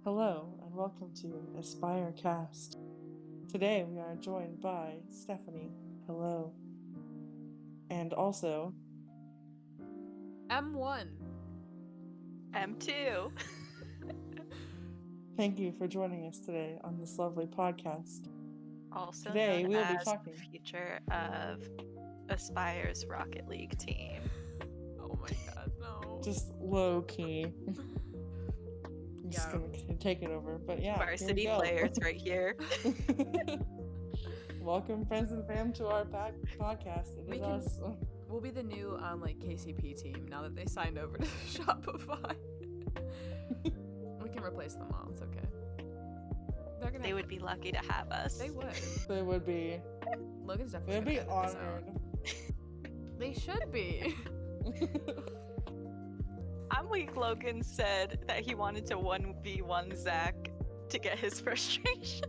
Hello and welcome to Aspyre Cast. Today we are joined by Stephanie. Hello. And also M1. M2. thank you for joining us today on this lovely podcast. Also Today known we'll be as talking. the future of Aspire's Rocket League team. Oh my god, no. Just low key. I'm just gonna take it over. But yeah, Varsity here we players go. right here. Welcome, friends and fam, to our podcast. It is us. We'll be the new KCP team now that they signed over to Shopify. We can replace them all. It's okay. They would be lucky to have us. They would. They would be. Logan's definitely. They'd be honored. They should be. I'm weak. Logan said that he wanted to 1v1 Zach to get his frustrations.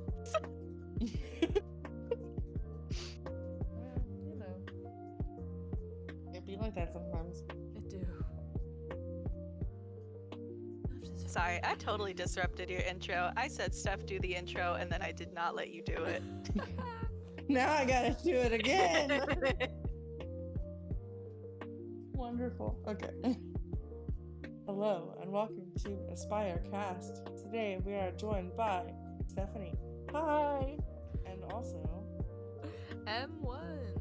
It'd be like that sometimes. It do. Sorry, I totally disrupted your intro. I said, Steph, do the intro, and then I did not let you do it. Now I gotta do it again. Wonderful. Okay. Hello and welcome to Aspyre Cast. Today we are joined by Stephanie. Hi. And also M1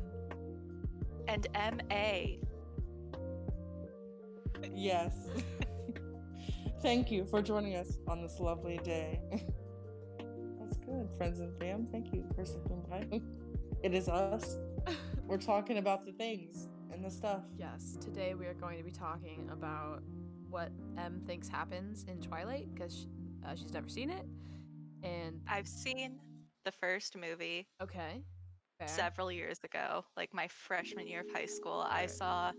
and MA. Yes. Thank you for joining us on this lovely day. That's good, friends and fam. Thank you for sticking by. It is us. We're talking about the things and the stuff. Yes, today we are going to be talking about what M thinks happens in Twilight because she's never seen it, and I've seen the first movie. Okay. Fair. Several years ago, like my freshman year of high school. Right. I saw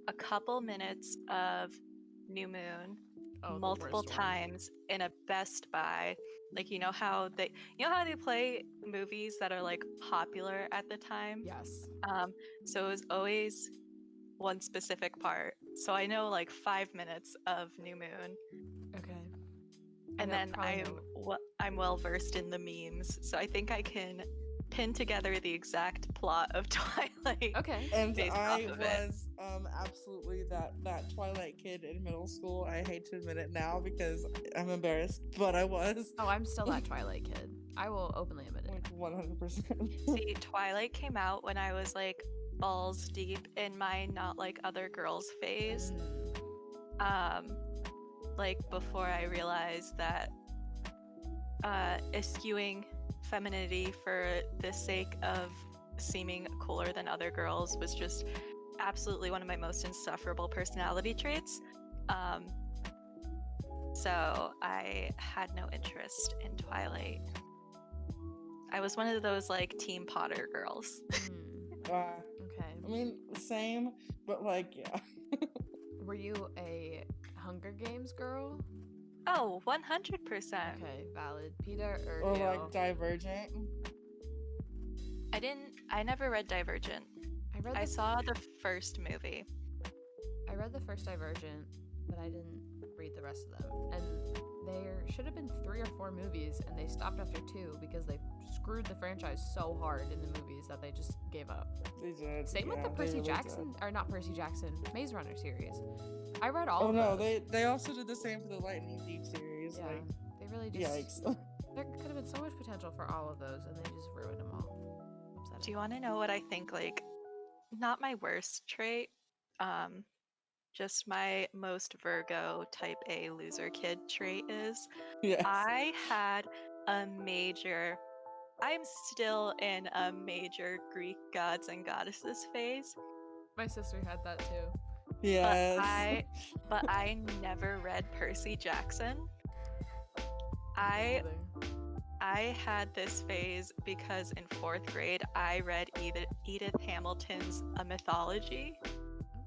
a couple minutes of New Moon multiple times in a Best Buy. Like you know how they play movies that are like popular at the time? Yes. So it was always one specific part. So I know like 5 minutes of New Moon. Okay. And then I'm well versed in the memes, so I think I can pin together the exact plot of Twilight. Okay. And I was absolutely that Twilight kid in middle school. I hate to admit it now because I'm embarrassed, but I was. Oh, I'm still that Twilight kid. I will openly admit it. Like 100%. See, Twilight came out when I was like balls deep in my not like other girls phase. Like before I realized that eschewing femininity for the sake of seeming cooler than other girls was just absolutely one of my most insufferable personality traits. So I had no interest in Twilight. I was one of those like Team Potter girls. Okay. I mean, same, but like, yeah. Were you a Hunger Games girl? Oh, 100%. Okay, valid. Peter or like Divergent. I never read Divergent. I saw the first movie. I read the first Divergent, but I didn't read the rest of them. And there should have been 3 or 4 movies, and they stopped after 2 because they screwed the franchise so hard in the movies that they just gave up. They did. Same with the Percy Jackson, or not Percy Jackson, Maze Runner series. I read all of those. those. They also did the same for the Lightning Thief series. Yeah, like, they really just... Yikes. There could have been so much potential for all of those, and they just ruined them all. Upsetting. Do you want to know what I think, like, not my worst trait, just my most Virgo type A loser kid trait is? Yes. I'm still in a major Greek gods and goddesses phase. My sister had that too. Yes. But I never read Percy Jackson. I had this phase because in 4th grade I read Edith Hamilton's A Mythology.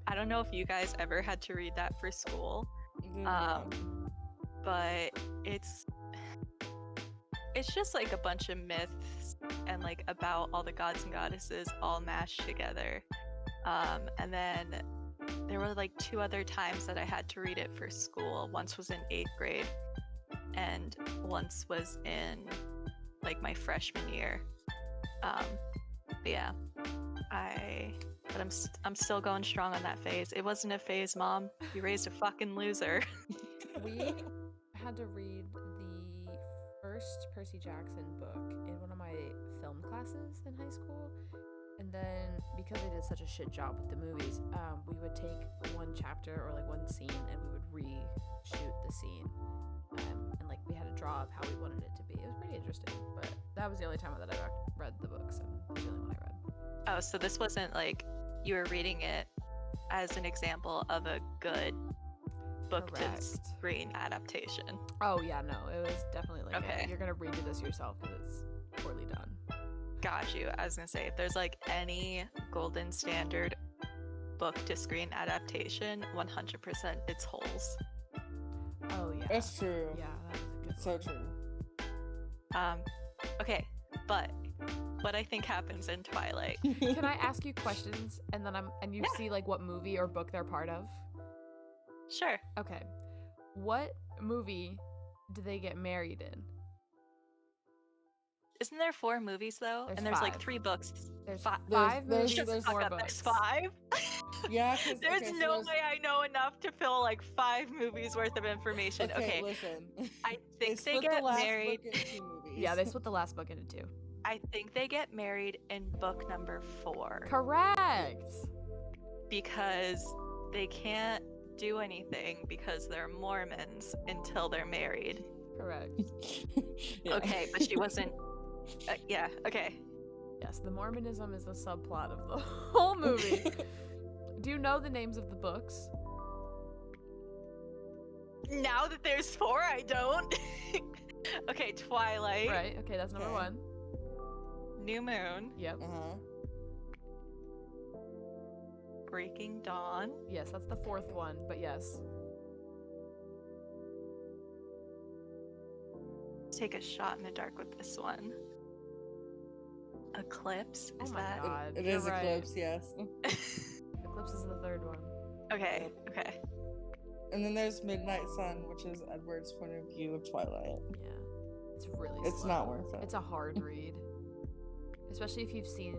I don't know if you guys ever had to read that for school, but it's just like a bunch of myths and like about all the gods and goddesses all mashed together. And then there were like 2 other times that I had to read it for school. Once was in 8th grade. and once was in like my freshman year. But yeah, I'm still going strong on that phase. It wasn't a phase, Mom. You raised a fucking loser. We had to read the first Percy Jackson book in one of my film classes in high school. And then, because I did such a shit job with the movies, we would take one chapter or like one scene and we would reshoot the scene. And like we had a draw of how we wanted it to be. It was pretty interesting, but that was the only time that I read the books, and it was the only one I read. Oh, so this wasn't like you were reading it as an example of a good book Correct. to screen adaptation. Oh yeah, no, it was definitely like Okay. you're gonna redo this yourself because it's poorly done. Got you. I was gonna say, if there's like any golden standard book to screen adaptation, 100% it's Holes. Oh yeah. That's true. Yeah, that was a good It's one. so true. Okay, but what I think happens in Twilight. Can I ask you questions and then you Yeah. see like what movie or book they're part of? Sure. Okay. What movie do they get married in? Isn't there 4 movies though? There's And there's like 5. 3 books. There's Fi- 5 there's- movies, Shut the there's fuck 4 up, books. there's 5? Yeah, 'cause- There's okay, so no there's- way I know enough to fill like 5 movies worth of information. Okay, listen. I think they split get the last married. book into 2 movies. Yeah, they split the last book into 2. I think they get married in book number 4 Correct. because they can't do anything because they're Mormons until they're married. Correct. Yeah. Okay, but she wasn't. Yeah, okay. Yes, the Mormonism is the subplot of the whole movie. Do you know the names of the books? Now that there's 4, I don't. Okay, Twilight, Right. Okay, that's number Okay. 1. New Moon, Yep. Uh-huh. Breaking Dawn. Yes, that's the 4th one, but yes. Take a shot in the dark with this one. Eclipse. Oh Is my that? God. It you're is right. Eclipse, yes. Eclipse is the 3rd one. Okay. Okay. And then there's Midnight Sun, which is Edward's point of view of Twilight. Yeah. It's really It's slow. not worth it. It's a hard read. Especially if you've seen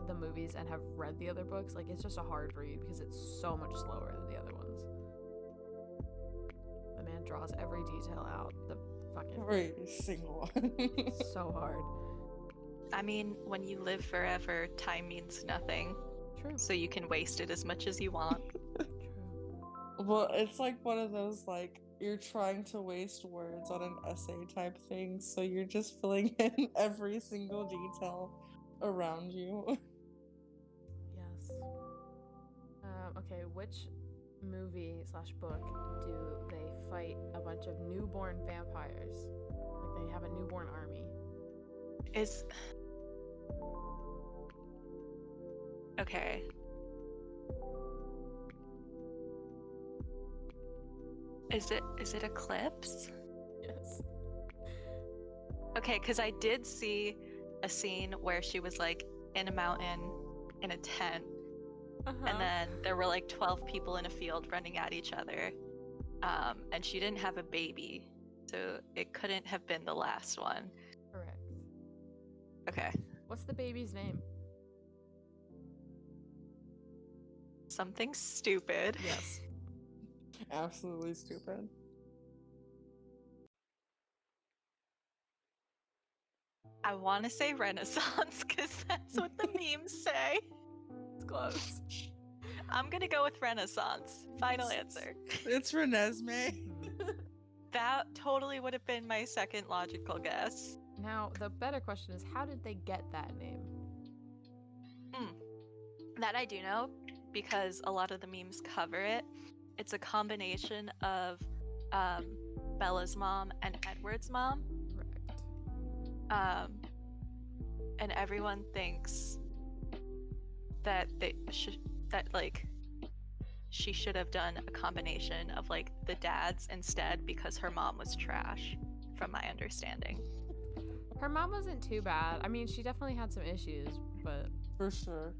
the movies and have read the other books. Like, it's just a hard read because it's so much slower than the other ones. The man draws every detail out. The fucking... Every single one. It's so hard. I mean, when you live forever, time means nothing. True. So you can waste it as much as you want. True. Well, it's like one of those, like, you're trying to waste words on an essay type thing, so you're just filling in every single detail around you. Yes. Okay, which movie/book do they fight a bunch of newborn vampires? Like, they have a newborn army. Is okay. Is it Eclipse? Yes. Okay, because I did see a scene where she was like in a mountain in a tent, and then there were like 12 people in a field running at each other, and she didn't have a baby, so it couldn't have been the last one. Correct. Okay, What's the baby's name? something stupid. Yes. Absolutely stupid. I want to say Renaissance because that's what the memes say. It's close. I'm gonna go with Renaissance. Final answer. It's Renesmee. That totally would have been my second logical guess. Now, the better question is, how did they get that name? That I do know because a lot of the memes cover it. It's a combination of Bella's mom and Edward's mom. Correct. And everyone thinks that she should have done a combination of like the dads instead because her mom was trash, from my understanding. Her mom wasn't too bad. I mean, she definitely had some issues, but For sure.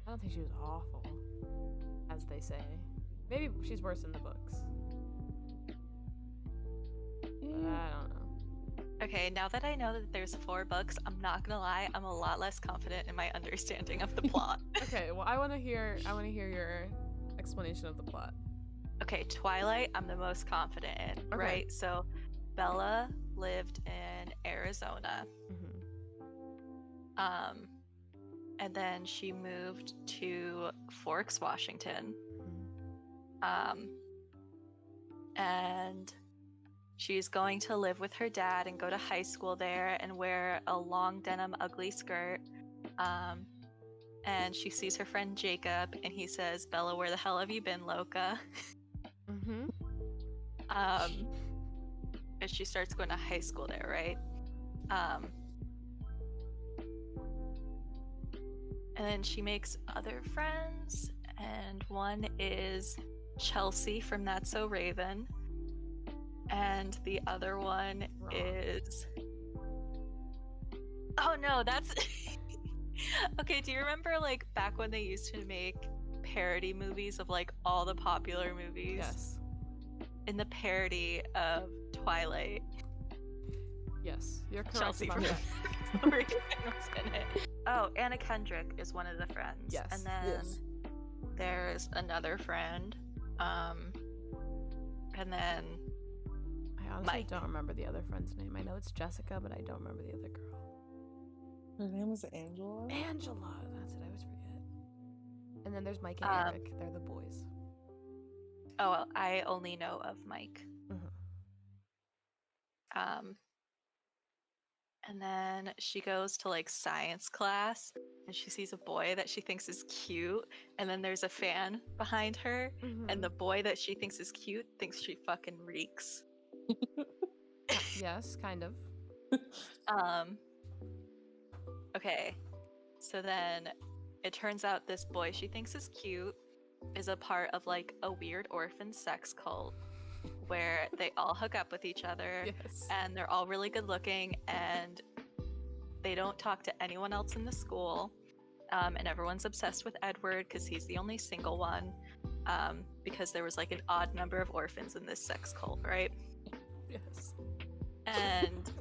I don't think she was awful, as they say. Maybe she's worse in the books. but I don't know. Okay, now that I know that there's 4 books, I'm not gonna lie, I'm a lot less confident in my understanding of the plot. Okay, well, I want to hear your explanation of the plot. Okay, Twilight, I'm the most confident in, Okay. right? So, Bella lived in Arizona. Mm-hmm. And then she moved to Forks, Washington. Mm-hmm. And she's going to live with her dad and go to high school there and wear a long denim ugly skirt. And she sees her friend Jacob and he says, Bella, where the hell have you been, Loca? Mm-hmm. And she starts going to high school there, right? And then she makes other friends, and one is Chelsea from That's So Raven. And the other one is... Oh no, that's... Okay, do you remember like back when they used to make parody movies of like all the popular movies? Yes. In the parody of Twilight. Yes, you're correct Chelsea about from that. Raven was in it. Oh, Anna Kendrick is one of the friends. Yes. And then there's another friend. And then I honestly Mike. don't remember the other friend's name. I know it's Jessica, but I don't remember the other girl. Her name was Angela? Angela! That's it, I always forget. And then there's Mike and Eric. They're the boys. Oh, well, I only know of Mike. Mm-hmm. And then she goes to like science class and she sees a boy that she thinks is cute. And then there's a fan behind her. Mm-hmm. And the boy that she thinks is cute thinks she fucking reeks. Yes, kind of. Okay. So then it turns out this boy she thinks is cute is a part of like a weird orphan sex cult where they all hook up with each other. Yes. And they're all really good looking and they don't talk to anyone else in the school. And everyone's obsessed with Edward because he's the only single one, because there was like an odd number of orphans in this sex cult, right? Yes. And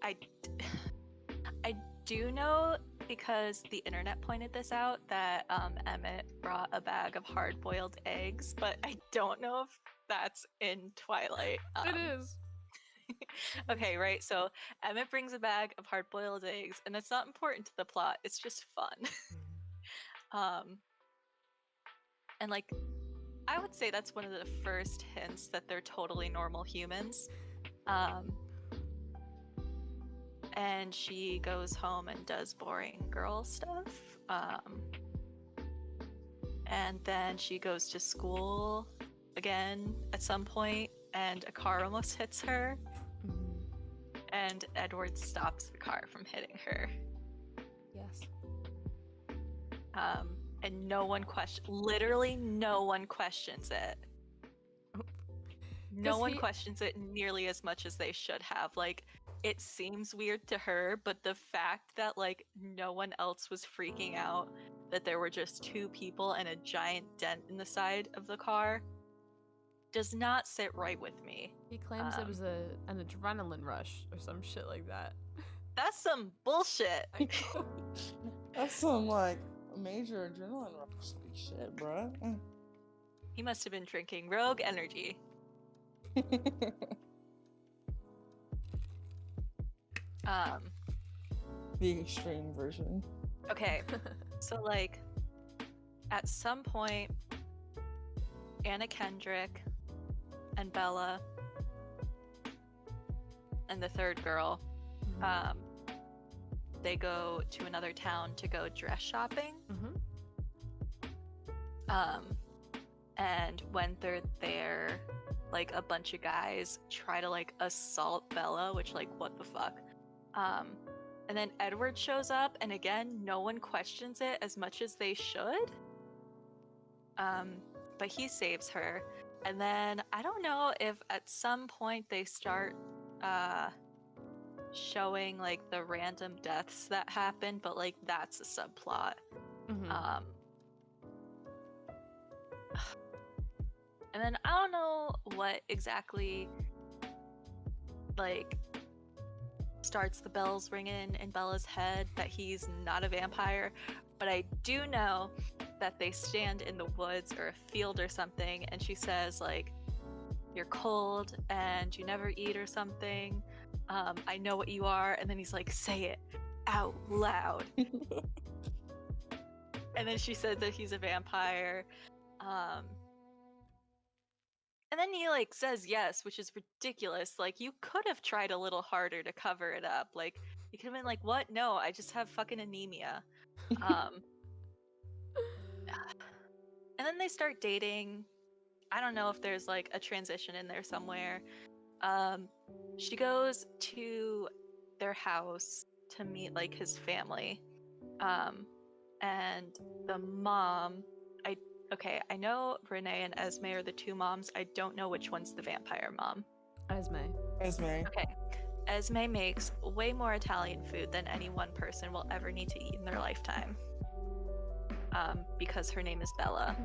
I do know, because the internet pointed this out, that Emmett brought a bag of hard-boiled eggs, but I don't know if that's in Twilight. It is. Okay, right, so Emmett brings a bag of hard-boiled eggs, and it's not important to the plot, it's just fun. And like, I would say that's one of the first hints that they're totally normal humans. And she goes home and does boring girl stuff. And then she goes to school again at some point, and a car almost hits her. And Edward stops the car from hitting her. Yes. And no one literally no one questions it. No one questions it nearly as much as they should have. Like, it seems weird to her, but the fact that like no one else was freaking out that there were just 2 people and a giant dent in the side of the car does not sit right with me. He claims it was an adrenaline rush or some shit like that. That's some bullshit. That's some like major adrenaline rush shit, bruh. He must have been drinking Rogue Energy. The extreme version. Okay, so like at some point Anna Kendrick and Bella and the third girl, they go to another town to go dress shopping. And when they're there, like a bunch of guys try to like assault Bella, which like what the fuck. And then Edward shows up, and again, no one questions it as much as they should. But he saves her. And then I don't know if at some point they start showing like the random deaths that happen, but like that's a subplot. And then I don't know what exactly, like, starts the bells ringing in Bella's head that he's not a vampire, but I do know that they stand in the woods or a field or something, and she says, like, you're cold and you never eat or something. I know what you are. And then he's like, say it out loud. And then she said that he's a vampire. And then he like says yes, which is ridiculous. Like, you could have tried a little harder to cover it up. Like, you could have been like, what? No, I just have fucking anemia. And then they start dating. I don't know if there's like a transition in there somewhere. She goes to their house to meet like his family. And the mom, I know Renee and Esme are the two moms. I don't know which one's the vampire mom. Esme. Okay. Esme makes way more Italian food than any one person will ever need to eat in their lifetime. Because her name is Bella.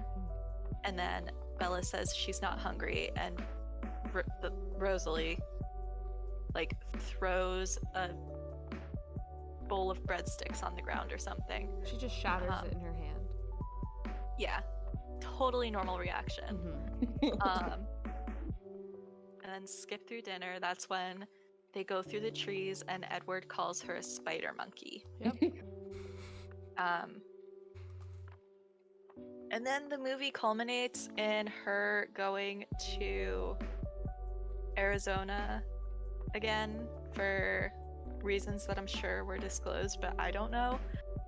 And then Bella says she's not hungry, and Rosalie like throws a bowl of breadsticks on the ground or something. She just shatters it in her hand. Yeah, totally normal reaction. And then skip through dinner. That's when they go through the trees, and Edward calls her a spider monkey. Yep. And then the movie culminates in her going to Arizona again for reasons that I'm sure were disclosed, but I don't know.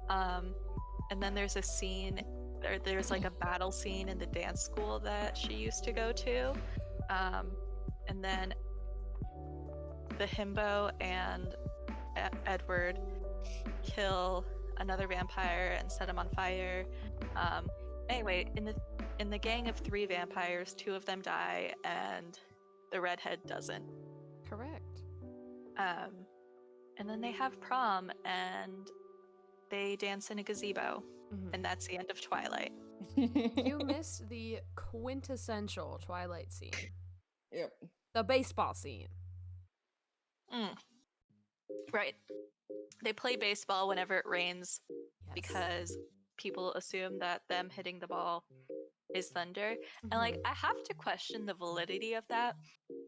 And then there's a scene, there's like a battle scene in the dance school that she used to go to. And then the himbo and Edward kill another vampire and set him on fire. Anyway, in the gang of 3 vampires, 2 of them die, and the redhead doesn't. Correct. And then they have prom, and they dance in a gazebo, and that's the end of Twilight. You missed the quintessential Twilight scene. Yep. The baseball scene. Right. They play baseball whenever it rains, Yes. because people assume that them hitting the ball is thunder. And like, I have to question the validity of that.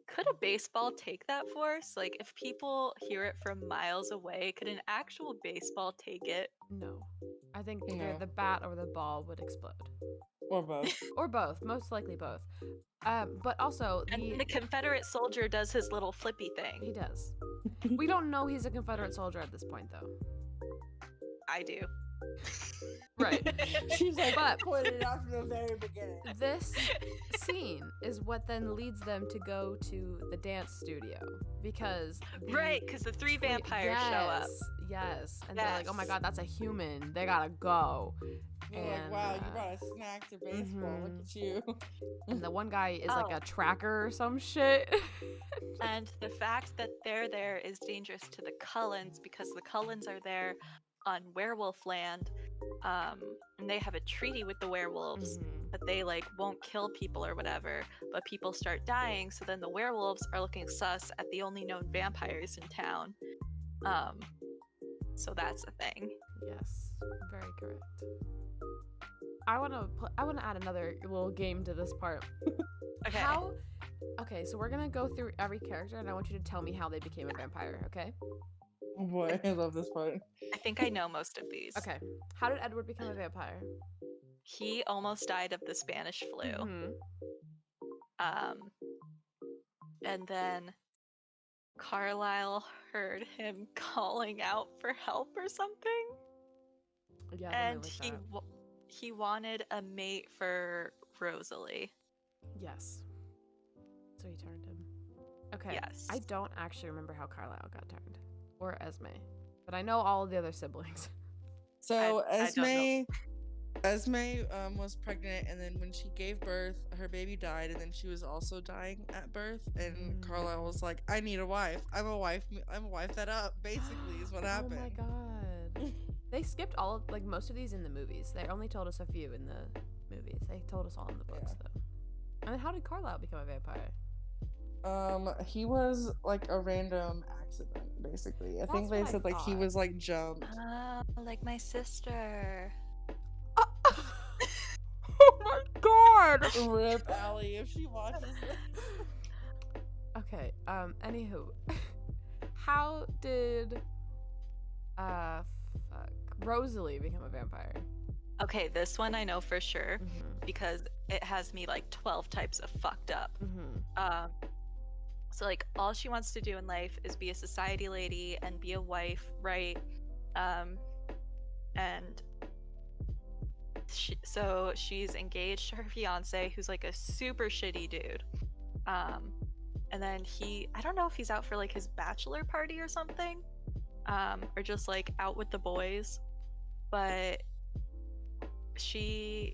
Could a baseball take that force? Like, if people hear it from miles away, could an actual baseball take it? No. I think No. either the bat or the ball would explode. Or both. Or both. Most likely both. But also, And the Confederate soldier does his little flippy thing. he does. We don't know he's a Confederate soldier at this point, though. I do. Right. She's like, But- pointed out from the very beginning. This scene is what then leads them to go to the dance studio, because Right, because the 3 vampires show up. Yes, and they're like, oh my god, that's a human. They gotta go. You're like, wow, you brought a snack to baseball. Look at you. And the one guy is like a tracker or some shit. And the fact that they're there is dangerous to the Cullens, because the Cullens are there on werewolf land, and they have a treaty with the werewolves that they like won't kill people or whatever, but people start dying, so then the werewolves are looking sus at the only known vampires in town. So that's a thing. Yes, very correct. I want to add another little game to this part. Okay. Okay, so we're gonna go through every character, and I want you to tell me how they became a vampire. Okay. Oh boy, I love this part. I think I know most of these. Okay. How did Edward become a vampire? He almost died of the Spanish flu. And then Carlisle heard him calling out for help or something. Yeah. And something like that. he wanted a mate for Rosalie. Yes. So he turned him. Okay. Yes. I don't actually remember how Carlisle got turned, or Esme, but I know all of the other siblings. So I don't Esme was pregnant, and then when she gave birth, her baby died, and then she was also dying at birth. And Carlisle was like, "I need a wife. I'm a wife that up." Basically, is what happened. Oh my god. They skipped all of most of these in the movies. They only told us a few in the movies. They told us all in the books though. And then how did Carlisle become a vampire? He was like a random accident, basically. I think they what I said like he thought. was like jumped. Like my sister. Oh my god! Rip Allie if she watches this. Okay, anywho. How did Rosalie become a vampire? Okay, this one I know for sure Mm-hmm. because it has me like 12 types of fucked up. Mm-hmm. So like all she wants to do in life is be a society lady and be a wife, right? And so she's engaged to her fiance, who's like a super shitty dude. And then I don't know if he's out for like his bachelor party or something, or just like out with the boys. But I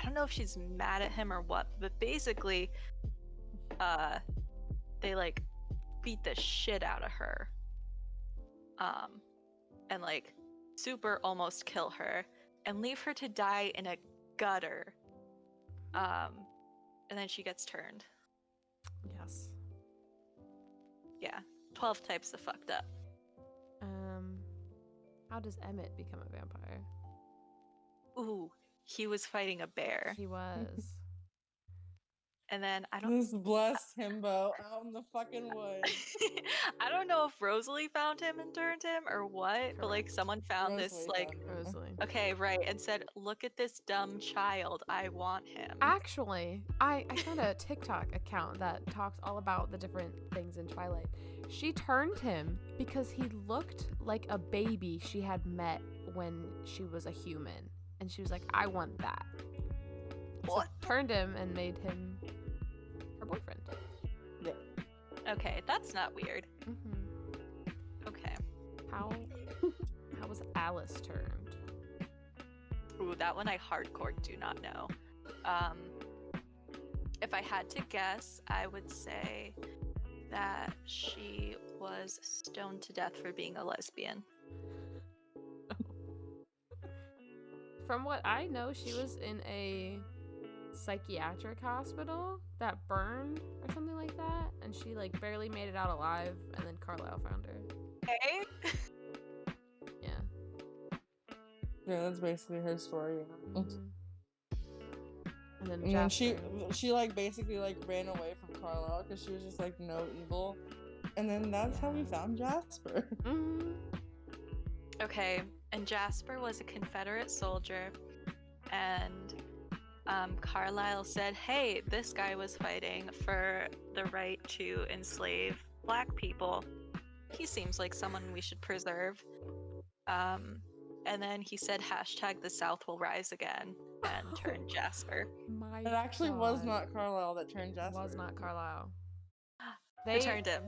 don't know if she's mad at him or what, but basically, they like beat the shit out of her, and like super almost kill her and leave her to die in a gutter. And then she gets turned. Yes. Yeah, 12 types of fucked up. How does Emmett become a vampire? Ooh, he was fighting a bear. He was. And then I don't This blessed himbo out in the fucking woods. I don't know if Rosalie found him and turned him or what, but like Correct. someone found this Rosalie like found him. Rosalie. okay, right, and said, "Look at this dumb child. I want him." Actually, I found a TikTok account that talks all about the different things in Twilight. She turned him because he looked like a baby she had met when she was a human. And she was like, I want that. What? So turned him and made him her boyfriend. Yeah. Okay, that's not weird. Mm-hmm. Okay. How was Alice turned? Ooh, that one I hardcore do not know. If I had to guess, I would say that she was stoned to death for being a lesbian. From what I know, she was in a psychiatric hospital that burned or something like that, and she like barely made it out alive, and then Carlisle found her. Okay. Yeah. Yeah, that's basically her story. Mm-hmm. And then And then she Jasper. like basically like ran away from Carlisle because she was just like no evil. And then that's how we Yeah. found Jasper. Mm-hmm. Okay, and Jasper was a Confederate soldier, and Carlisle said, "Hey, this guy was fighting for the right to enslave Black people. He seems like someone we should preserve." And then he said, "Hashtag the South will rise again," and turned Jasper. My It actually was God. not Carlisle that turned It Jasper. was not Carlisle. Who turned him?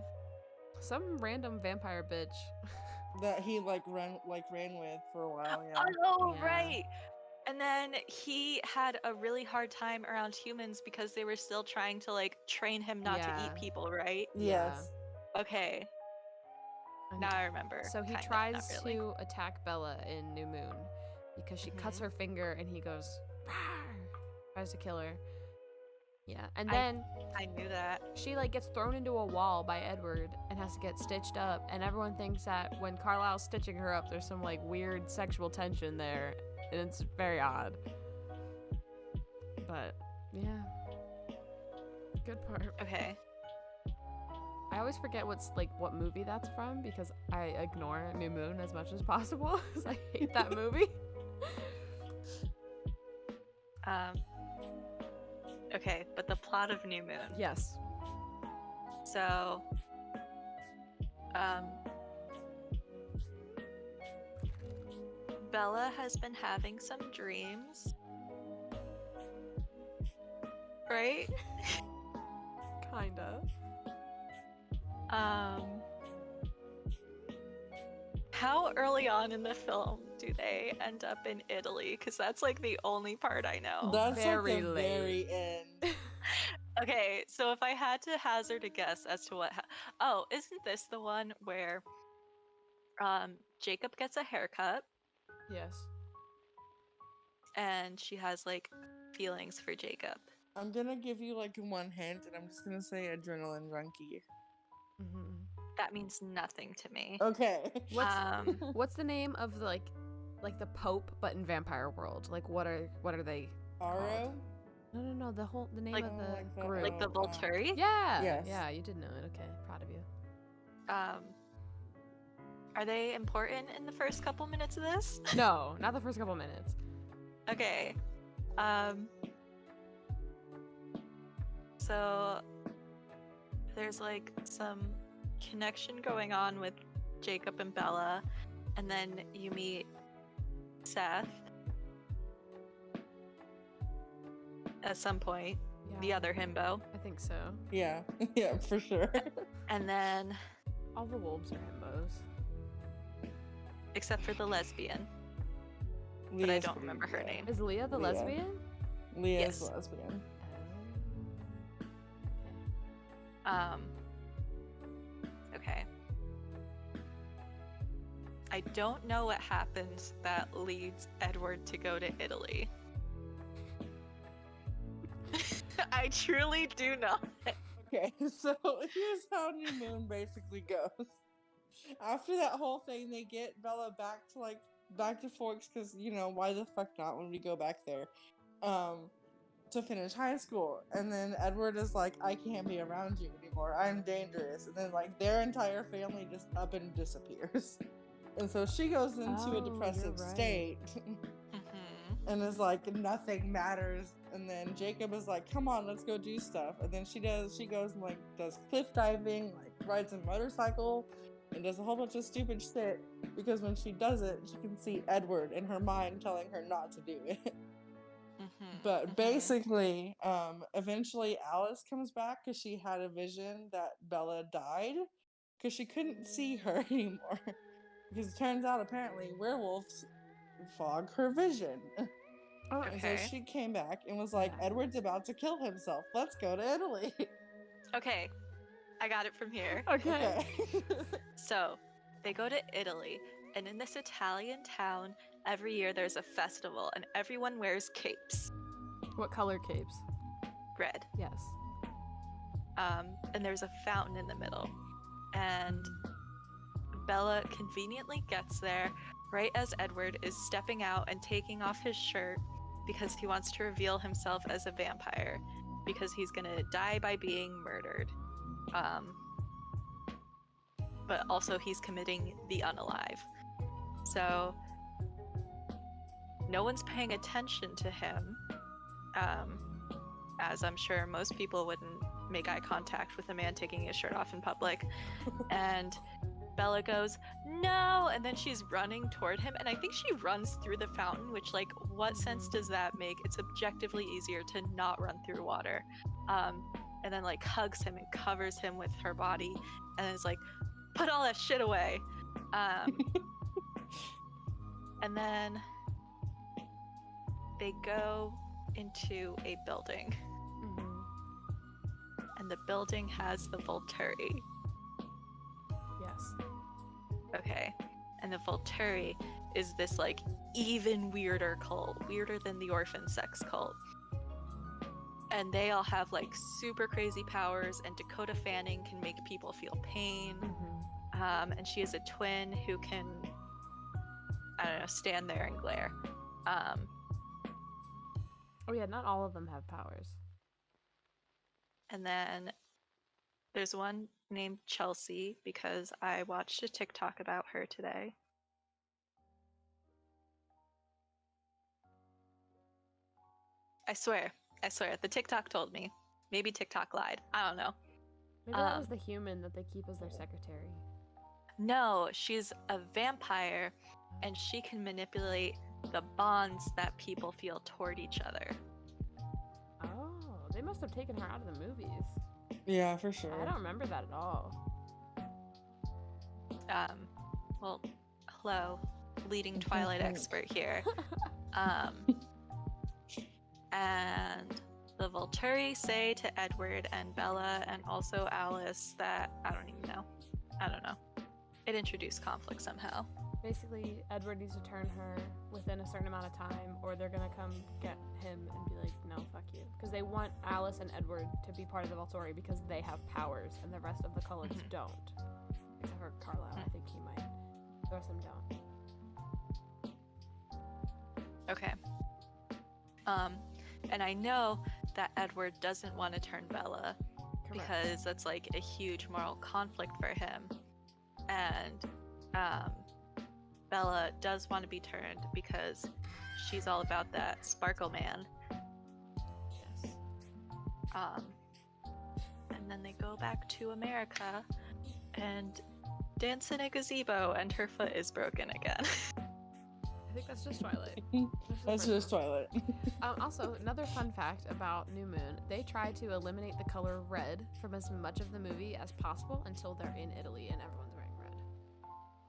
Some random vampire bitch. That he like ran with for a while, yeah. Oh, Yeah. right. And then he had a really hard time around humans because they were still trying to like train him not to Yeah. eat people, right? Yes. Okay. And Now I remember. so he kind of, tries not really. to attack Bella in New Moon because she cuts her finger and he goes, "Rawr," tries to kill her. Yeah. And then I knew that. she like gets thrown into a wall by Edward and has to get stitched up, and everyone thinks that when Carlisle's stitching her up there's some like weird sexual tension there, and it's very odd. But yeah, good part. Okay. I always forget what movie that's from because I ignore New Moon as much as possible because I hate that movie. Okay, but the plot of New Moon. Yes. So, Bella has been having some dreams, right? Kinda. How early on in the film do they end up in Italy? Because that's like the only part I know. That's Very like the late. very end. Okay, so if I had to hazard a guess as to what oh, isn't this the one where Jacob gets a haircut Yes. and she has like feelings for Jacob? I'm gonna give you like one hint, and I'm just gonna say adrenaline junkie. Mm-hmm. That means nothing to me. Okay. What's the name of the the Pope, but in vampire world? Like, what are they? Aro? No. The name Like- of the like the- group. Like the Volturi? Yeah. Yes. Yeah, you did know it. Okay, proud of you. Are they important in the first couple minutes of this? No, not the first couple minutes. Okay. So there's like some connection going on with Jacob and Bella, and then you meet Seth at some point, Yeah, the other himbo, I think so. Yeah. Yeah, for sure. and then All the wolves are himbos. except for the lesbian, but I Leah's don't pretty remember her good. name. Is Leah the Leah. lesbian? Leah's Yes. lesbian. Okay. I don't know what happens that leads Edward to go to Italy. I truly do not. Okay, so here's how New Moon basically goes. After that whole thing, they get Bella back to Forks because why the fuck not when we go back there, to finish high school. And then Edward is like, I can't be around you anymore. I'm dangerous. And then their entire family just up and disappears. And so she goes into a Oh, depressive you're right. state. Mhm. And is like, nothing matters. And then Jacob is like, come on, let's go do stuff. And then she goes and does cliff diving, rides a motorcycle, and does a whole bunch of stupid shit, because when she does it, she can see Edward in her mind telling her not to do it. Mhm. But Mhm. basically, eventually Alice comes back because she had a vision that Bella died because she couldn't see her anymore. Because it turns out apparently werewolves fog her vision. Oh, And so Okay. she came back and was like, Yeah. Edward's about to kill himself. Let's go to Italy. Okay, I got it from here. okay. So, they go to Italy, and in this Italian town, every year there's a festival, and everyone wears capes. What color capes? Red. Yes. And there's a fountain in the middle. And Bella conveniently gets there right as Edward is stepping out and taking off his shirt because he wants to reveal himself as a vampire, because he's gonna die by being murdered. But also he's committing the unalive. So no one's paying attention to him, as I'm sure most people wouldn't make eye contact with a man taking his shirt off in public. And Bella goes, no! And then she's running toward him, and I think she runs through the fountain, which, what sense does that make? It's objectively easier to not run through water. And then, hugs him and covers him with her body, and is like, put all that shit away. And then they go into a building, Mm-hmm. and the building has the Volturi. Yes. Okay. And the Volturi is this even weirder cult, weirder than the orphan sex cult. And they all have super crazy powers, and Dakota Fanning can make people feel pain. Mm-hmm. And she is a twin who can, I don't know, stand there and glare. Oh yeah, not all of them have powers. And then there's one named Chelsea, because I watched a TikTok about her today. I swear, the TikTok told me. Maybe TikTok lied. I don't know. Maybe that was the human that they keep as their secretary. No, she's a vampire, and she can manipulate the bonds that people feel toward each other. Oh, they must have taken her out of the movies. Yeah, for sure. I don't remember that at all. Well, hello, leading Okay, Twilight thanks. expert here. And the Volturi say to Edward and Bella and also Alice that I don't know. It introduced conflict somehow. Basically, Edward needs to turn her within a certain amount of time, or they're gonna come get him and be like, no, fuck you. Because they want Alice and Edward to be part of the Volturi because they have powers and the rest of the Cullens don't. Except for Carlisle, I think he might. The rest of them don't. Okay. And I know that Edward doesn't want to turn Bella because that's like a huge moral conflict for him. And Bella does want to be turned because she's all about that sparkle man. Yes. And then they go back to America and dance in a gazebo, and her foot is broken again. I think that's just Twilight. That's just Twilight. Also, another fun fact about New Moon, they try to eliminate the color red from as much of the movie as possible until they're in Italy and everyone's wearing red.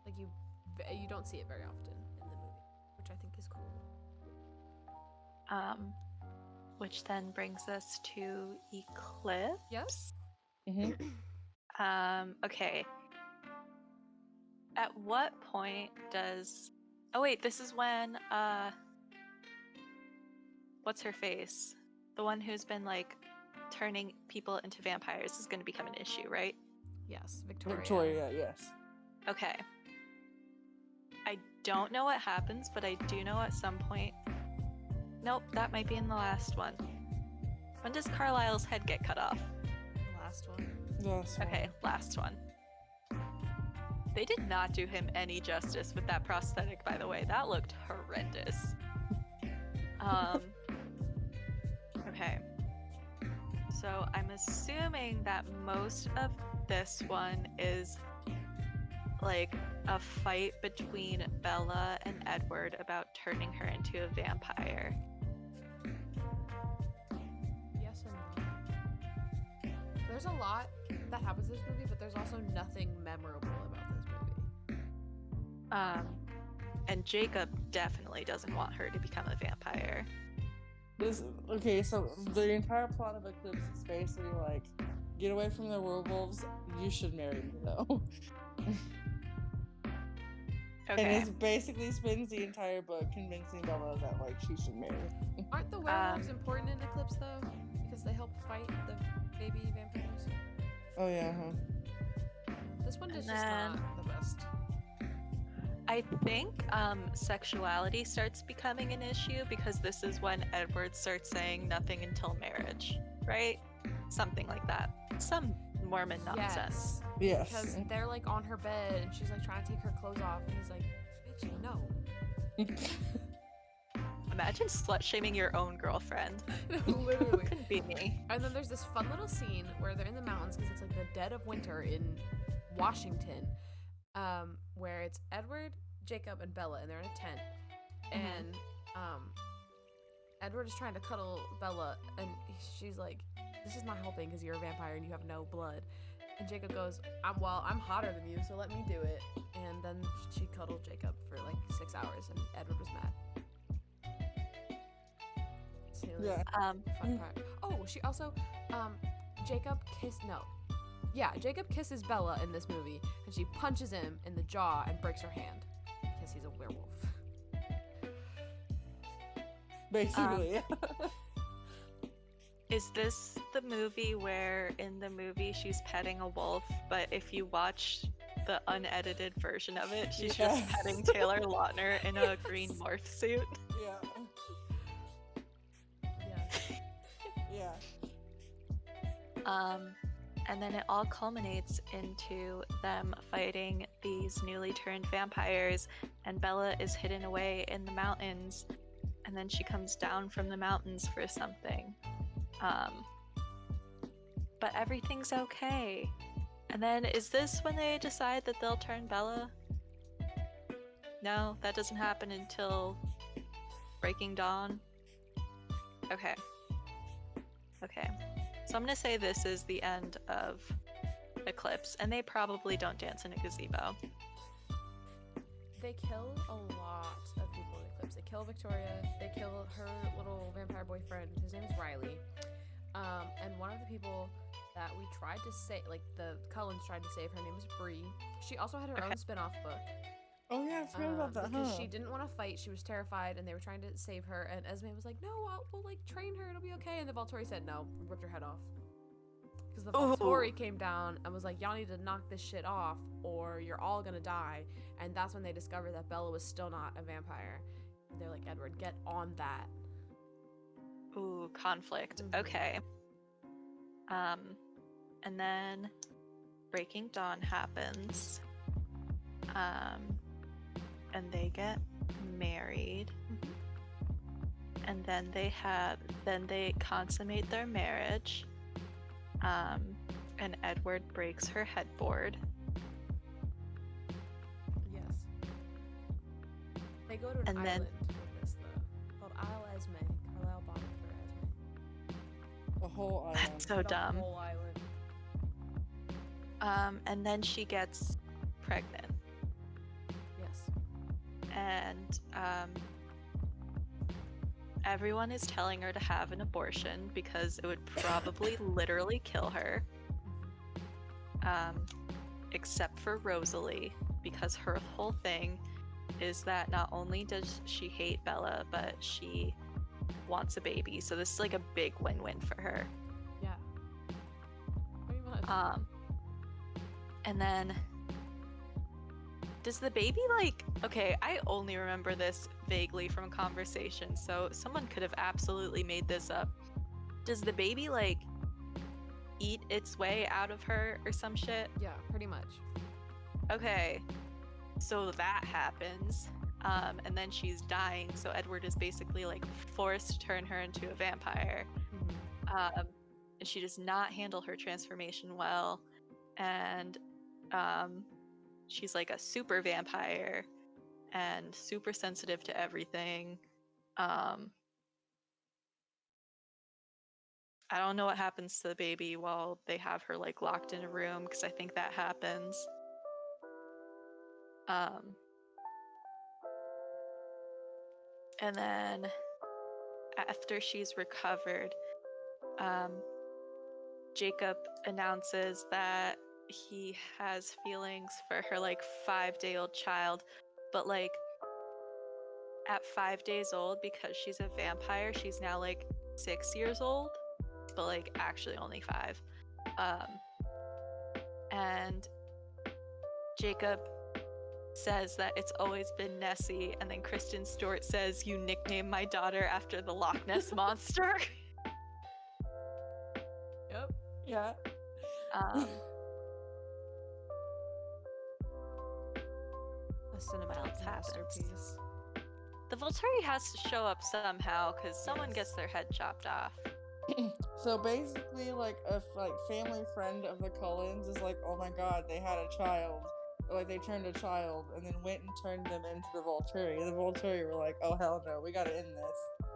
Like, you don't see it very often in the movie, which I think is cool. Which then brings us to Eclipse. Yes? Okay. At what point does... Oh wait, this is when, what's her face? The one who's been, like, turning people into vampires is going to become an issue, right? Yes, Victoria. Victoria, yes. Okay. I don't know what happens, but I do know at some point... Nope, that might be in the last one. When does Carlisle's head get cut off? The last one. Okay, last one. They did not do him any justice with that prosthetic, by the way. That looked horrendous. Okay. So I'm assuming that most of this one is like a fight between Bella and Edward about turning her into a vampire. Yes and no. There's a lot that happens in this movie, but there's also nothing memorable about this movie. And Jacob definitely doesn't want her to become a vampire. Okay, so the entire plot of Eclipse is basically like, get away from the werewolves, you should marry me though. Okay. And it basically spends the entire book convincing Bella that like she should marry. Aren't the werewolves important in Eclipse though? Because they help fight the baby vampires? Oh yeah, This one is just not the best. I think sexuality starts becoming an issue because this is when Edward starts saying nothing until marriage, right? Something like that. Some Mormon nonsense. Yes. Because they're like on her bed and she's like trying to take her clothes off and he's like, bitch, no. Imagine slut-shaming your own girlfriend. Literally. Couldn't be me. And then there's this fun little scene where they're in the mountains because it's like the dead of winter in Washington, where it's Edward, Jacob, and Bella, and they're in a tent. And Edward is trying to cuddle Bella, and she's like, this is not helping because you're a vampire and you have no blood. And Jacob goes, I'm hotter than you, so let me do it. And then she cuddled Jacob for like 6 hours, and Edward was mad. So, like, fun part. Oh, she also, Jacob kisses Bella in this movie, and she punches him in the jaw and breaks her hand because he's a werewolf. Basically. Is this the movie where in the movie she's petting a wolf, but if you watch the unedited version of it, she's just petting Taylor Lautner in a green morph suit? Yeah. Yeah. And then it all culminates into them fighting these newly turned vampires, and Bella is hidden away in the mountains, and then she comes down from the mountains for something. But everything's okay. And then is this when they decide that they'll turn Bella? No, that doesn't happen until Breaking Dawn. Okay. So I'm gonna say this is the end of Eclipse, and they probably don't dance in a gazebo. They kill a lot of people in Eclipse. They kill Victoria. They kill her little vampire boyfriend. His name is Riley. And one of the people that we tried to save, like the Cullens tried to save, her name is Bree. She also had her own spin-off book. Oh yeah, I forgot about that. Because Huh? she didn't want to fight. She was terrified, and they were trying to save her. And Esme was like, "No, we'll like train her. It'll be okay." And the Volturi said, "No, ripped her head off." Because the Volturi came down and was like, "Y'all need to knock this shit off, or you're all gonna die." And that's when they discovered that Bella was still not a vampire. And they're like, "Edward, get on that." Ooh, conflict. Mhm. Okay. And then Breaking Dawn happens. And they get married. And then they consummate their marriage. And Edward breaks her headboard. Yes. They go to an island with this though, called Isle Esme. Carlisle bought it for Esme. The whole island. That's so dumb. The whole island. And then she gets pregnant. Yes. And everyone is telling her to have an abortion because it would probably literally kill her. Except for Rosalie, because her whole thing is that not only does she hate Bella, but she wants a baby. So this is like a big win-win for her. Yeah. Pretty much. And then does the baby okay, I only remember this vaguely from conversation, so someone could have absolutely made this up. Does the baby eat its way out of her or some shit? Yeah, pretty much. Okay, so that happens. And then she's dying, so Edward is basically forced to turn her into a vampire. And she does not handle her transformation well. And she's like a super vampire and super sensitive to everything. I don't know what happens to the baby while they have her locked in a room, because I think that happens. And then after she's recovered, Jacob announces that he has feelings for her 5-day-old child, but at 5 days old, because she's a vampire, she's now 6 years old, but actually only 5. And Jacob says that it's always been Nessie, and then Kristen Stewart says, "You nicknamed my daughter after the Loch Ness monster." Yep. Yeah. A cinematic masterpiece. The Volturi has to show up somehow, because someone Yes. gets their head chopped off. So basically, a family friend of the Cullens is like, oh my god, they had a child. Or, they turned a child and then went and turned them into the Volturi. The Volturi were like, oh hell no, we gotta end this.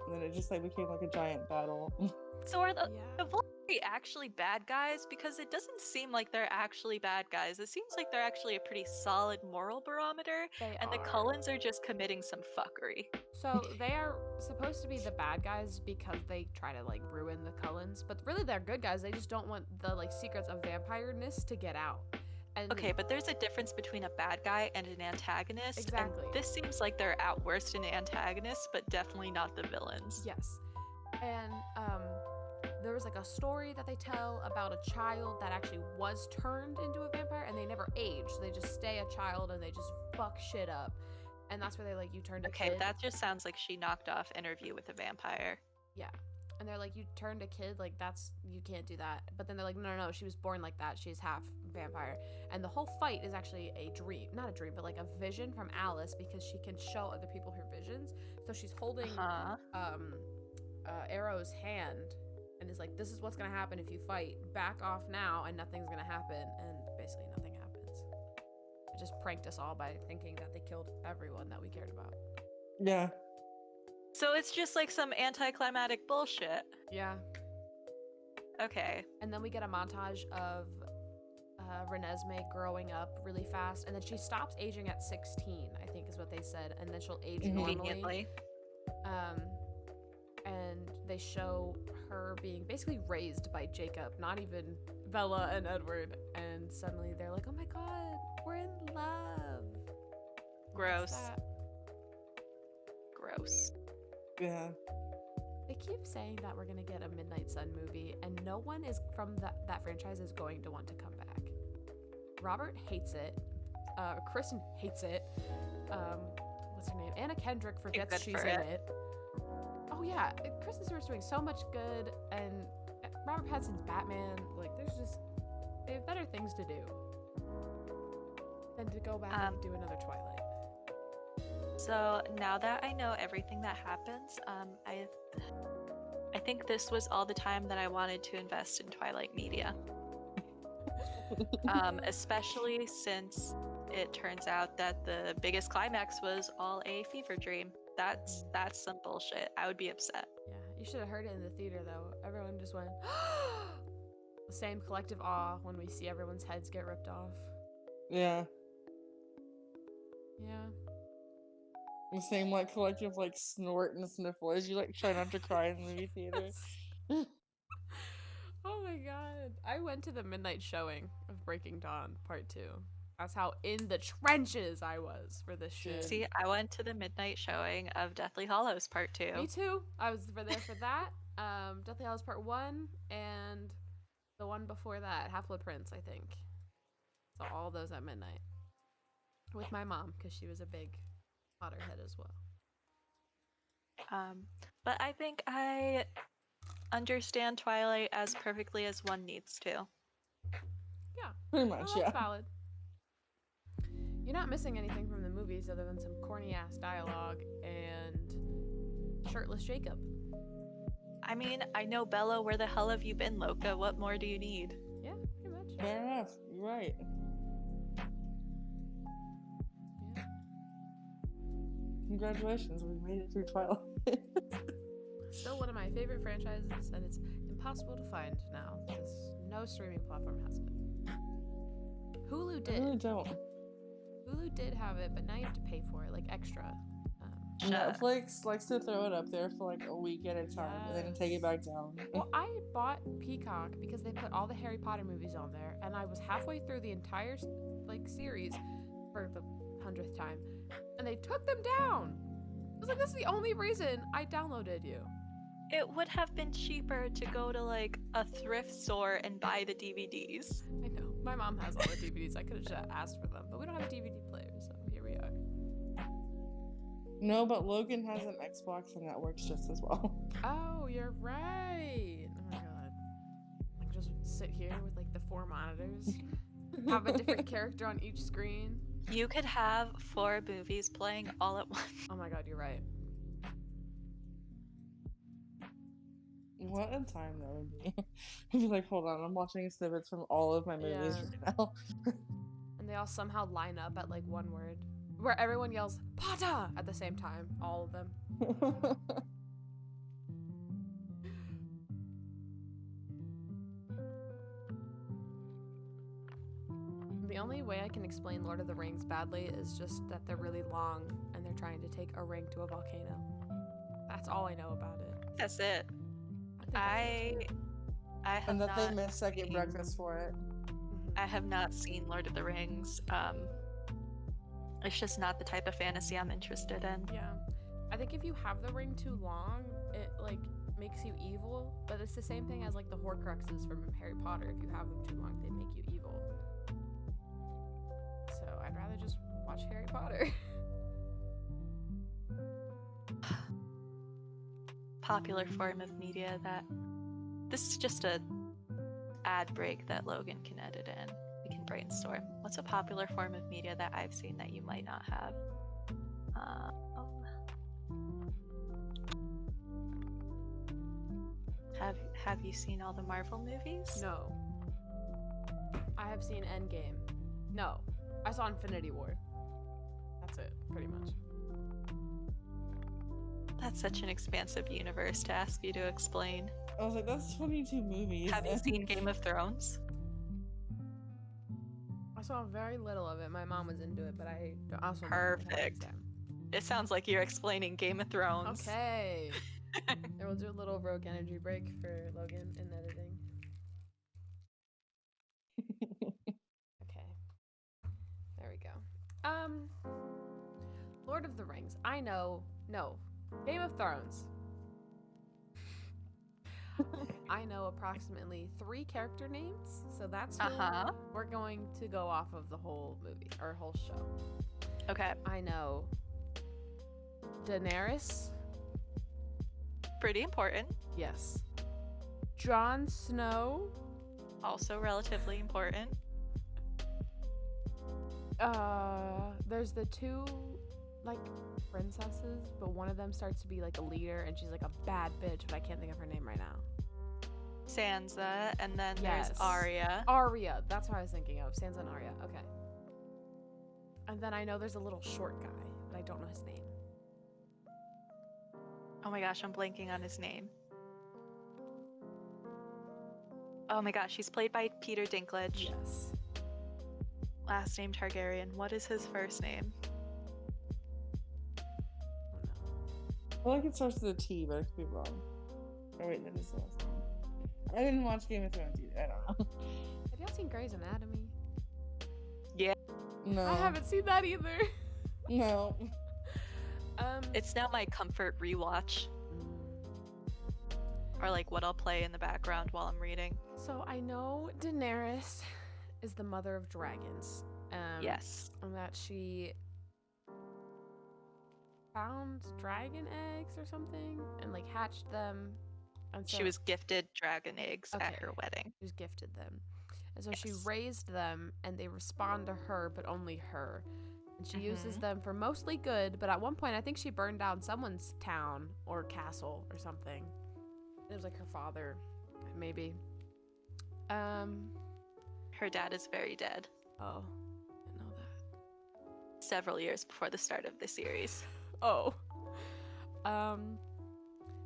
And then it just became a giant battle. So are the Volturi actually bad guys? Because it doesn't seem like they're actually bad guys. It seems like they're actually a pretty solid moral barometer, the Cullens are just committing some fuckery. So they are supposed to be the bad guys because they try to ruin the Cullens, but really they're good guys. They just don't want the secrets of vampireness to get out. And okay, but there's a difference between a bad guy and an antagonist. Exactly. And this seems like they're at worst an antagonist, but definitely not the villains. Yes. And there was a story that they tell about a child that actually was turned into a vampire, and they never age. They just stay a child and they just fuck shit up. And that's where they you turned a kid. Okay, that just sounds like she knocked off Interview with a Vampire. Yeah. And they're you turned a kid, you can't do that. But then they're no, she was born like that. She's half vampire. And the whole fight is actually a dream. Not a dream, but a vision from Alice, because she can show other people her visions. So she's holding Arrow's hand and is this is what's gonna happen if you fight. Back off now and nothing's gonna happen. And basically nothing happens. It just pranked us all by thinking that they killed everyone that we cared about. Yeah. So it's just some anticlimactic bullshit. Yeah. Okay. And then we get a montage of Renesmee growing up really fast, and then she stops aging at 16, I think is what they said, and then she'll age normally. And they show her being basically raised by Jacob, not even Bella and Edward, and suddenly they're oh my god, we're in love. Gross. That. Gross. Yeah. They keep saying that we're gonna get a Midnight Sun movie, and no one is from that franchise is going to want to come back. Robert hates it. Kristen hates it. What's her name? Anna Kendrick forgets she's in it. Oh yeah, Kristen Stewart's doing so much good, and Robert Pattinson's Batman. Like, they have better things to do than to go back and do another Twilight. So now that I know everything that happens, I think this was all the time that I wanted to invest in Twilight media. Especially since it turns out that the biggest climax was all a fever dream. That's some bullshit. I would be upset. Yeah, you should have heard it in the theater though. Everyone just went the same collective awe when we see everyone's heads get ripped off. Yeah. Yeah. The same like collective like snort and sniffle as you like try not to cry in the movie theater. Oh my god. I went to the midnight showing of Breaking Dawn Part 2. That's how in the trenches I was for this shit. See, I went to the midnight showing of Deathly Hallows Part 2. Me too. I was there for that. Deathly Hallows Part 1 and the one before that, Half-Blood Prince, I think. So all those at midnight. With my mom, because she was a big Potterhead as well. But I think I understand Twilight as perfectly as one needs to. Yeah. Pretty much, That's yeah. valid. You're not missing anything from the movies other than some corny ass dialogue and shirtless Jacob. I mean, I know Bella, where the hell have you been, Loca? What more do you need? Yeah, pretty much. Fair enough. You're right. Yeah. Congratulations, we made it through Twilight. Still one of my favorite franchises, and it's impossible to find now because no streaming platform has it. Hulu I did. really don't. Hulu did have it, but now you have to pay for it, like extra. Netflix likes to throw it up there for like a week at a time and then take it back down. Well, I bought Peacock because they put all the Harry Potter movies on there, and I was halfway through the entire like series for the 100th time, and they took them down. I was like, this is the only reason I downloaded you. It would have been cheaper to go to like a thrift store and buy the DVDs. I know. My mom has all the DVDs. I could have just asked for them, but we don't have a DVD player, so here we are. No, but Logan has an Xbox and that works just as well. Oh, you're right. Oh my god. I can just sit here with like the 4 monitors, have a different character on each screen. You could have 4 movies playing all at once. Oh my god, you're right. What a time that would be. I'd be like, hold on, I'm watching snippets from all of my movies right now. And they all somehow line up at like one word, where everyone yells "Potter" at the same time. All of them. The only way I can explain Lord of the Rings badly is just that they're really long and they're trying to take a ring to a volcano. That's all I know about it. That's it. I have and that not they miss second seen- breakfast for it. I have not seen Lord of the Rings. It's just not the type of fantasy I'm interested in. Yeah. I think if you have the ring too long, it like makes you evil, but it's the same thing as like the Horcruxes from Harry Potter. If you have them too long, they make you evil. So I'd rather just watch Harry Potter. Popular form of media that this is just a ad break that Logan can edit in. We can brainstorm. What's a popular form of media that I've seen that you might not have? Have you seen all the Marvel movies? No. I have seen Endgame. No. I saw Infinity War. That's it, pretty much. That's such an expansive universe to ask you to explain. I was like, that's 22 movies. Have you seen Game of Thrones? I saw very little of it. My mom was into it, but I also Perfect. It sounds like you're explaining Game of Thrones. Okay. And we'll do a little Rogue Energy break for Logan in editing. Okay. There we go. Lord of the Rings. I know. No. Game of Thrones. I know approximately 3 character names, so that's who we're going to go off of the whole movie or whole show. Okay. I know Daenerys. Pretty important. Yes. Jon Snow. Also relatively important. There's the 2 like princesses, but one of them starts to be like a leader and she's like a bad bitch, but I can't think of her name right now. Sansa, and then there's Arya. Arya, that's what I was thinking of. Sansa and Arya. Okay. And then I know there's a little short guy, but I don't know his name. Oh my gosh, I'm blanking on his name. Oh my gosh, he's played by Peter Dinklage. Yes. Last name Targaryen. What is his first name? I feel like it starts with a T, but I could be wrong. Oh wait, that is the last name. I didn't watch Game of Thrones either. I don't know. Have y'all seen Grey's Anatomy? Yeah. No. I haven't seen that either. No. It's now my comfort rewatch. Or like what I'll play in the background while I'm reading. So I know Daenerys is the mother of dragons. Yes. And that she found dragon eggs or something and like hatched them. And so She was gifted dragon eggs at her wedding. She was gifted them. And so Yes. she raised them and they respond to her, but only her. And she uses them for mostly good, but at one point I think she burned down someone's town or castle or something. It was like her father, maybe. Her dad is very dead. Oh, I didn't know that. Several years before the start of the series. Oh.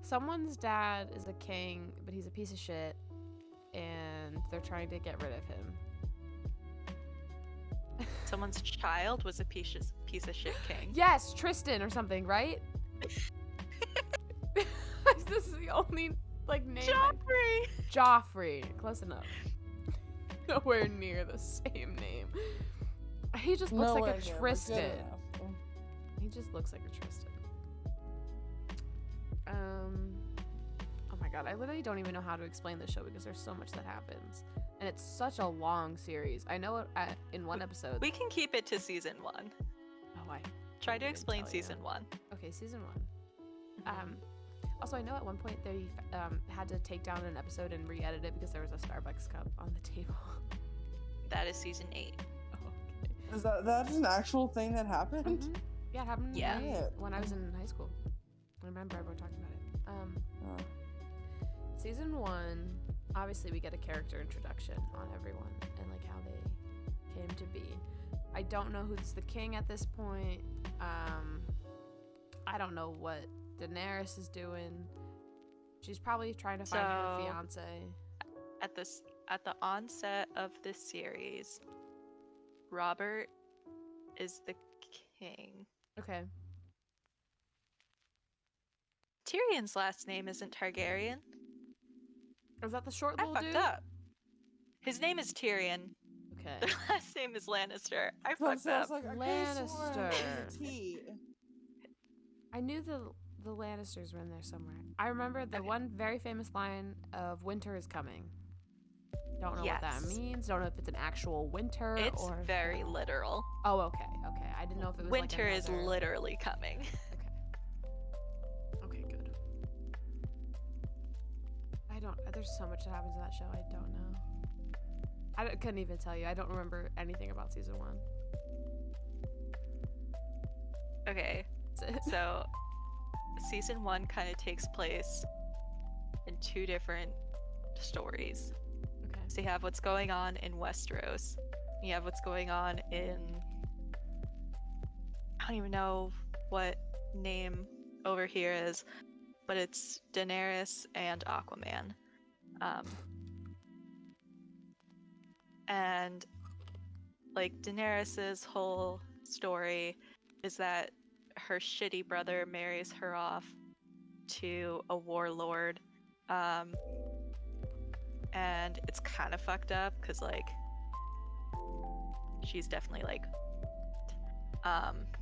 Someone's dad is a king, but he's a piece of shit, and they're trying to get rid of him. Someone's child was a piece of shit king. Yes, Tristan or something, right? This is the only like name. Joffrey. Close enough. Nowhere near the same name. He just looks like a Tristan. He just looks like a Tristan. Oh my god, I literally don't even know how to explain the show because there's so much that happens. And it's such a long series. I know in one episode. We can keep it to season 1. Oh, I try to explain season 1. Okay, season 1. Also, I know at one point they had to take down an episode and re-edit it because there was a Starbucks cup on the table. That is season 8. Oh, okay. Is that's an actual thing that happened? Mm-hmm. Yeah, it happened Yeah. when I was in high school. I remember everyone talking about it. Season 1, obviously we get a character introduction on everyone and like how they came to be. I don't know who's the king at this point. I don't know what Daenerys is doing. She's probably trying to find her fiance. At the onset of this series, Robert is the king. Okay. Tyrion's last name isn't Targaryen. Is that the short I little fucked dude? up. His name is Tyrion. Okay. Their last name is Lannister. I fucked up. Like, Lannister. T. I knew the Lannisters were in there somewhere. I remember the one very famous line of "Winter is coming." Don't know what that means. Don't know if it's an actual winter It's or very literal. Oh, okay. I didn't know if it was Winter like is literally coming. Okay, good. There's so much that happens in that show. I don't know. I couldn't even tell you. I don't remember anything about season 1. Okay. So, season 1 kind of takes place in 2 different stories. Okay. So you have what's going on in Westeros. You have what's going on in... I don't even know what name over here is, but it's Daenerys and Aquaman. And like Daenerys's whole story is that her shitty brother marries her off to a warlord, and it's kind of fucked up because like she's definitely like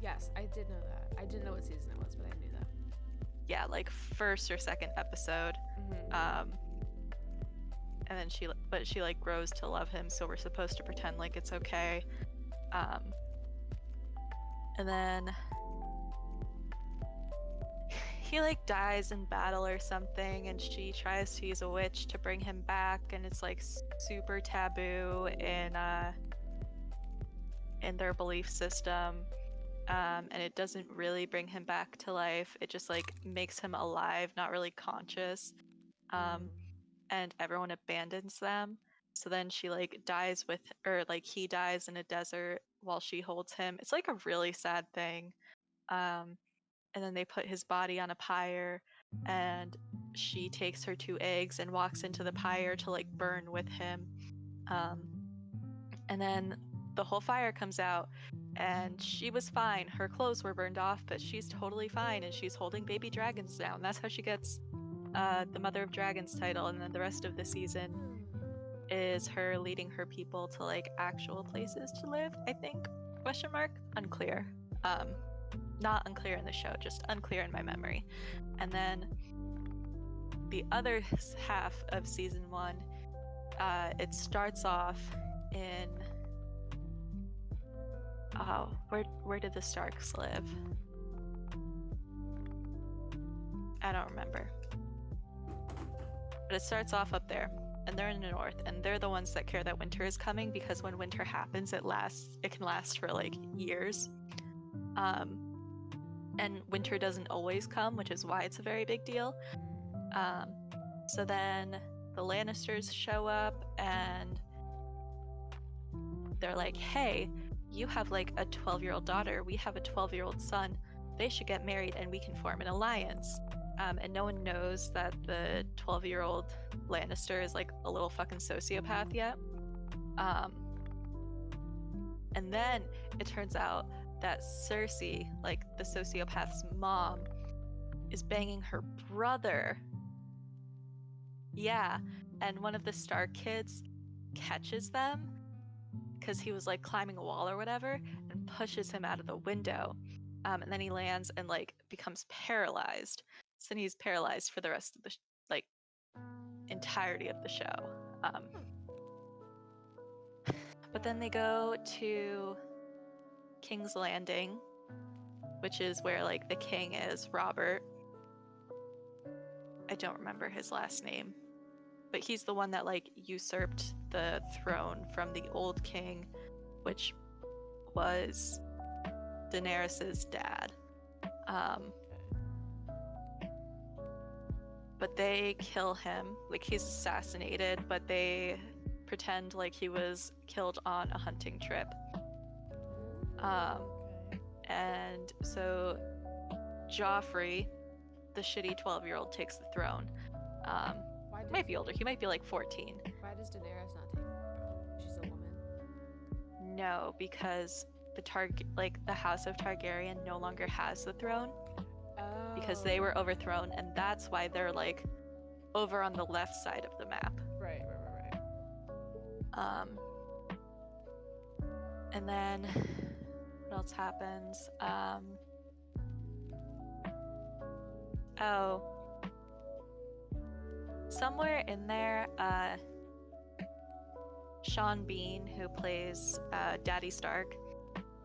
Yes, I did know that. I didn't know what season it was, but I knew that. Yeah, like first or second episode. Mm-hmm. And then she like grows to love him, so we're supposed to pretend like it's okay. And then he like dies in battle or something, and she tries to use a witch to bring him back, and it's like super taboo in their belief system. And it doesn't really bring him back to life. It just like makes him alive, not really conscious. And everyone abandons them. So then she like dies or like he dies in a desert while she holds him. It's like a really sad thing. And then they put his body on a pyre, and she takes her 2 eggs and walks into the pyre to like burn with him. And then the whole fire comes out, and she was fine. Her clothes were burned off, but she's totally fine, and she's holding baby dragons down. That's how she gets the Mother of Dragons title. And then the rest of the season is her leading her people to like actual places to live, I think. Question mark? Unclear. Not unclear in the show, just unclear in my memory. And then the other half of season 1, it starts off in where did the Starks live? I don't remember. But it starts off up there, and they're in the north, and they're the ones that care that winter is coming, because when winter happens, it can last for like years. And winter doesn't always come, which is why it's a very big deal. So then the Lannisters show up, and they're like, hey, you have like a 12-year-old daughter, we have a 12-year-old son, they should get married and we can form an alliance. And no one knows that the 12-year-old Lannister is like a little fucking sociopath yet. And then it turns out that Cersei, like the sociopath's mom, is banging her brother. Yeah, and one of the Stark kids catches them because he was like climbing a wall or whatever, and pushes him out of the window. And then he lands and like becomes paralyzed. So then he's paralyzed for the rest of the like entirety of the show. But then they go to King's Landing, which is where like the king is, Robert. I don't remember his last name, but he's the one that like usurped the throne from the old king, which was Daenerys's dad. But they kill him, like he's assassinated, but they pretend like he was killed on a hunting trip. And so Joffrey, the shitty 12-year-old, takes the throne. He might be older. He might be like 14. Why does Daenerys not take the throne? She's a woman. No, because the House of Targaryen no longer has the throne. Because they were overthrown, and that's why they're like over on the left side of the map. Right. And then what else happens? Somewhere in there, Sean Bean, who plays Daddy Stark,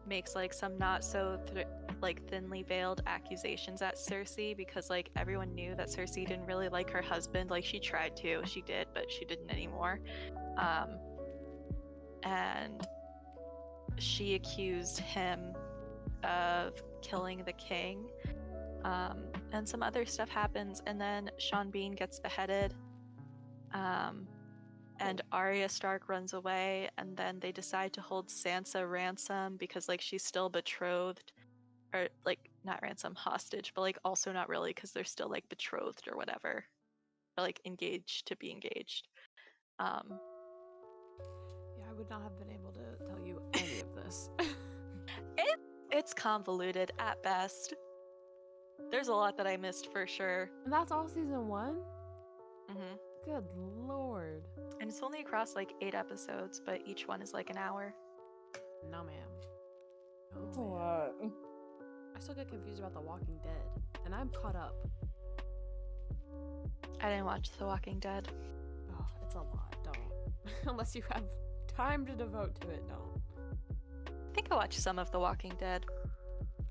makes like some not so thinly veiled accusations at Cersei, because like everyone knew that Cersei didn't really like her husband. Like she tried to, she did, but she didn't anymore. And she accused him of killing the king. And some other stuff happens, and then Sean Bean gets beheaded. And Arya Stark runs away, and then they decide to hold Sansa ransom because like she's still betrothed, or like not ransom, hostage, but like also not really, because they're still like betrothed or whatever, or like engaged to be engaged. Yeah, I would not have been able to tell you any of this. It's convoluted at best. There's a lot that I missed for sure. And that's all season 1? Mm-hmm. Good lord. And it's only across like 8 episodes, but each one is like an hour. No, ma'am. It's a man. lot. I still get confused about The Walking Dead, and I'm caught up. I didn't watch The Walking Dead. Oh, it's a lot. Don't. Unless you have time to devote to it, don't. I think I watched some of The Walking Dead.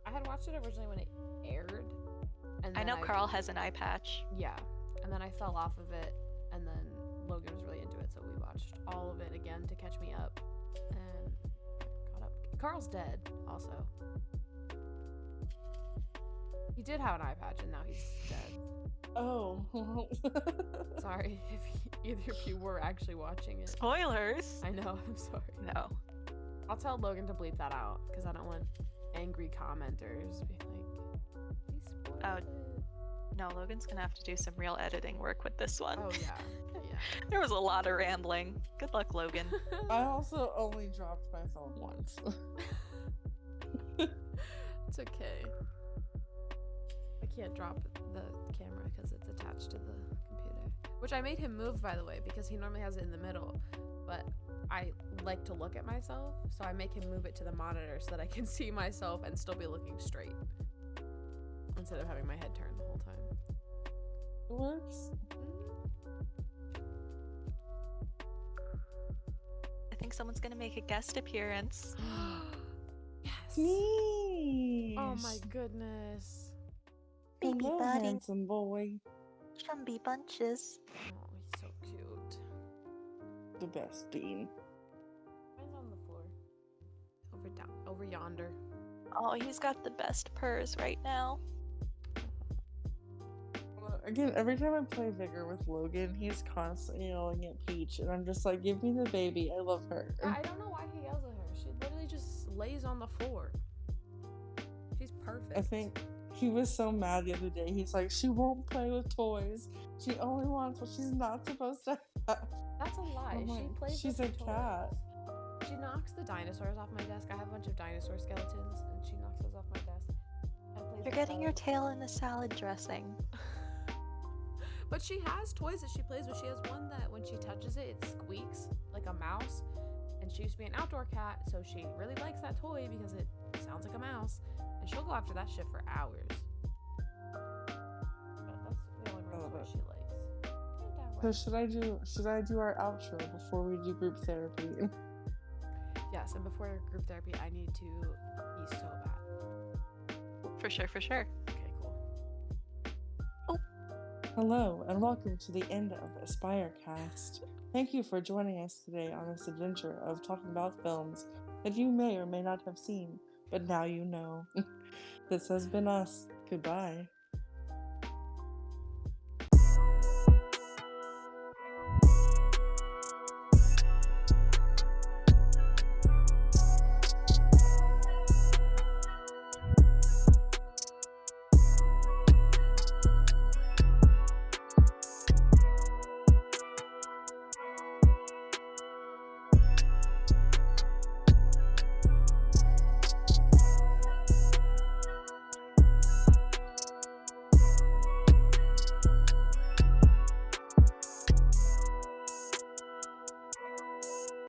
I had watched it originally when it aired. And I then know Carl has an eye patch. Yeah. And then I fell off of it, and then Logan was really into it, so we watched all of it again to catch me up. And caught up. Carl's dead, also. He did have an eye patch, and now he's dead. Oh. Sorry if either of you were actually watching it. Spoilers. I know, I'm sorry. No. I'll tell Logan to bleep that out, because I don't want angry commenters being like, he spoiled Oh. it. No, Logan's gonna have to do some real editing work with this one. Oh, yeah. Yeah. There was a lot of rambling. Good luck, Logan. I also only dropped my phone once. It's okay. I can't drop the camera because it's attached to the computer. Which I made him move, by the way, because he normally has it in the middle. But I like to look at myself, so I make him move it to the monitor so that I can see myself and still be looking straight. Instead of having my head turned the whole time. It works. I think someone's gonna make a guest appearance. Yes! Me. Oh my goodness. Baby Hello, buddy. handsome boy. Chumby bunches. Oh, he's so cute. The best bean. Mine's on the floor. Over yonder. Oh, he's got the best purrs right now. Again, every time I play Vigor with Logan, he's constantly yelling at Peach, and I'm just like, give me the baby. I love her. I don't know why he yells at her. She literally just lays on the floor. She's perfect. I think he was so mad the other day. He's like, she won't play with toys. She only wants what she's not supposed to have. That's a lie. I'm She like, plays she's with a the cat. toys. She knocks the dinosaurs off my desk. I have a bunch of dinosaur skeletons, and she knocks those off my desk. And plays You're with getting your those. tail in the salad dressing. But she has toys that she plays with. She has one that when she touches it, it squeaks like a mouse. And she used to be an outdoor cat, so she really likes that toy because it sounds like a mouse. And she'll go after that shit for hours. But that's the only I love toy it. she likes. Ain't So that should I do our outro before we do group therapy? Yes, and before group therapy, I need to pee so bad. For sure, for sure. Okay, cool. Hello, and welcome to the end of Aspyre Cast. Thank you for joining us today on this adventure of talking about films that you may or may not have seen, but now you know. This has been us. Goodbye.